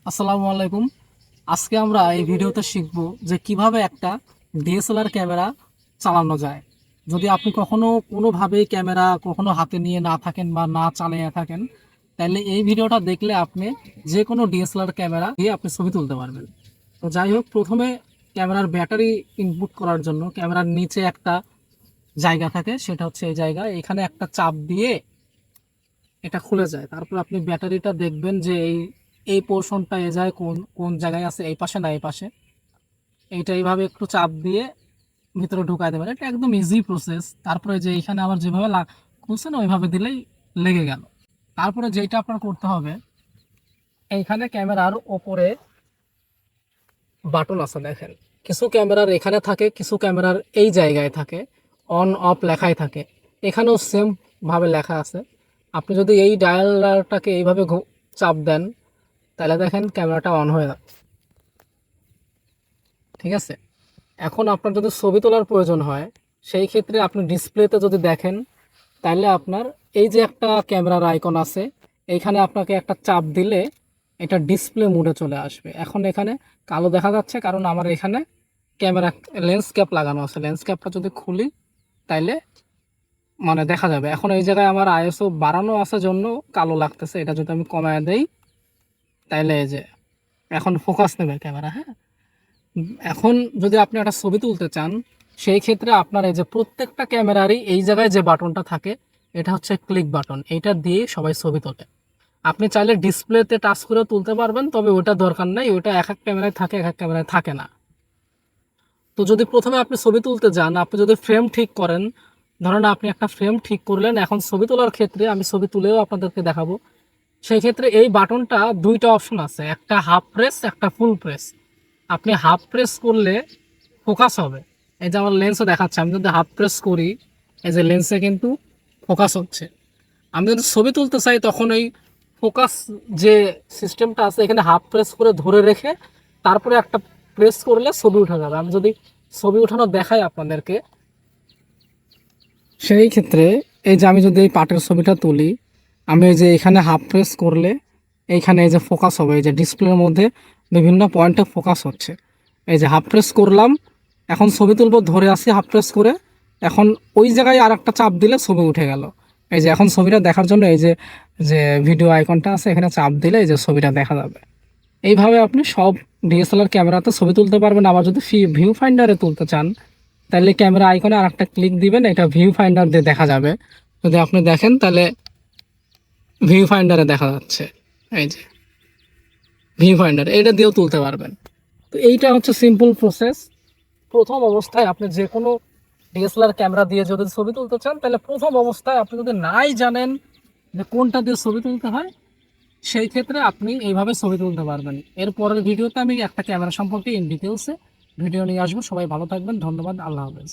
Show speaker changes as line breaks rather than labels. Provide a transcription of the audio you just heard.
আসসালামু আলাইকুম। আজকে আমরা এই ভিডিওতে শিখব যে কিভাবে একটা ডিএসএলআর ক্যামেরা চালানো যায়। যদি আপনি কখনো কোনোভাবেই ক্যামেরা কখনো হাতে নিয়ে না থাকেন বা না চালিয়ে থাকেন, তাহলে এই ভিডিওটা দেখলে আপনি যে কোনো ডিএসএলআর ক্যামেরা দিয়ে আপনি ছবি তুলতে পারবেন। তো যাই হোক, প্রথমে ক্যামেরার ব্যাটারি ইনপুট করার জন্য ক্যামেরার নিচে একটা জায়গা থাকে, সেটা হচ্ছে এই জায়গা। এখানে একটা চাপ দিয়ে এটা খুলে যায়। তারপর আপনি ব্যাটারিটা দেখবেন যে এই এই পোর্শনটা এ যায় কোন কোন জায়গায় আছে, এই পাশে না এই পাশে। এইটা এইভাবে একটু চাপ দিয়ে ভিতরে ঢুকাই দেবেন। এটা একদম ইজি প্রসেস। তারপরে যে এখানে আবার যেভাবে খুলছেন ওইভাবে দিলেই লেগে গেল। তারপরে যেটা আপনার করতে হবে, এইখানে ক্যামেরার ওপরে বাটন আছে দেখেন। কিছু ক্যামেরার এখানে থাকে, কিছু ক্যামেরার এই জায়গায় থাকে, অন অফ লেখাই থাকে। এখানেও সেম ভাবে লেখা আছে। আপনি যদি এই ডায়ালটাকে এইভাবে চাপ দেন, তাহলে দেখেন ক্যামেরাটা অন হয়ে যাবে। ঠিক আছে। এখন আপনার যদি ছবি তোলার প্রয়োজন হয়, সেই ক্ষেত্রে আপনি ডিসপ্লেতে যদি দেখেন, তাহলে আপনার এই যে একটা ক্যামেরার আইকন আছে, এইখানে আপনাকে একটা চাপ দিলে এটা ডিসপ্লে মোডে চলে আসবে। এখন এখানে কালো দেখা যাচ্ছে কারণ আমার এখানে ক্যামেরা লেন্স ক্যাপ লাগানো আছে। লেন্স ক্যাপটা যদি খুলি তাইলে দেখা যাবে। এখন এই জায়গায় আমার আইএসও বাড়ানো আছে জন্য কালো লাগতেছে। এটা যদি আমি কমায় দেই, তাইলে এই যে এখন ফোকাস নেবে ক্যামেরা। হ্যাঁ, এখন যদি আপনি একটা ছবি তুলতে চান, সেই ক্ষেত্রে আপনার এই যে প্রত্যেকটা ক্যামেরারই এই জায়গায় যে বাটনটা থাকে, এটা হচ্ছে ক্লিক বাটন। এইটা দিয়ে সবাই ছবি তোলে। আপনি চাইলে ডিসপ্লেতে টাচ করে তুলতে পারবেন, তবে ওটা দরকার নাই। ওটা এক এক ক্যামেরায় থাকে, এক এক ক্যামেরায় থাকে না। তো যদি প্রথমে আপনি ছবি তুলতে যান, আপনি যদি ফ্রেম ঠিক করেন, ধরেন আপনি একটা ফ্রেম ঠিক করলেন, এখন ছবি তোলার ক্ষেত্রে আমি ছবি তুলেও আপনাদেরকে দেখাবো। সেই ক্ষেত্রে এই বাটনটা দুইটা অপশন আছে, একটা হাফ প্রেস, একটা ফুল প্রেস। আপনি হাফ প্রেস করলে ফোকাস হবে। এই যে আমার লেন্সও দেখাচ্ছে, আমি যদি হাফ প্রেস করি, এই যে লেন্সে কিন্তু ফোকাস হচ্ছে। আমি যদি ছবি তুলতে চাই, তখন ওই ফোকাস যে সিস্টেমটা আছে, এখানে হাফ প্রেস করে ধরে রেখে তারপরে একটা প্রেস করলে ছবি উঠে যাবে। আমি যদি ছবি উঠানো দেখাই আপনাদেরকে, সেই ক্ষেত্রে এই যে আমি যদি এই পাটের ছবিটা তুলি, আমি এই যে এখানে হাফ প্রেস করলে এইখানে এই যে ফোকাস হবে। এই যে ডিসপ্লের মধ্যে বিভিন্ন পয়েন্টে ফোকাস হচ্ছে। এই যে হাফ প্রেস করলাম, এখন ছবি তুলবো, ধরে আসি হাফ প্রেস করে। এখন ওই জায়গায় আর একটা চাপ দিলে ছবি উঠে গেল। এই যে এখন ছবিটা দেখার জন্য এই যে যে ভিডিও আইকনটা আছে, এখানে চাপ দিলে এই যে ছবিটা দেখা যাবে। এইভাবে আপনি সব ডিএসএলআর ক্যামেরাতে ছবি তুলতে পারবেন। আবার যদি ভিউ ফাইন্ডারে তুলতে চান, তাহলে ক্যামেরা আইকনে আর একটা ক্লিক দিবেন, এটা ভিউ ফাইন্ডার দিয়ে দেখা যাবে। যদি আপনি দেখেন তাহলে ভিউ ফাইন্ডারে দেখা যাচ্ছে। এই যে ভিউ ফাইন্ডার, এটা দিয়েও তুলতে পারবেন। তো এইটা হচ্ছে সিম্পল প্রসেস। প্রথম অবস্থায় আপনি যে কোনো ডিএসএলআর ক্যামেরা দিয়ে যদি ছবি তুলতে চান, তাহলে প্রথম অবস্থায় আপনি যদি নাই জানেন যে কোনটা দিয়ে ছবি তুলতে হয়, সেই ক্ষেত্রে আপনি এইভাবে ছবি তুলতে পারবেন। এর পরের ভিডিওতে আমি একটা ক্যামেরা সম্পর্কে ইন ডিটেলসে ভিডিও নিয়ে আসবো। সবাই ভালো থাকবেন, ধন্যবাদ, আল্লাহ হাফেজ।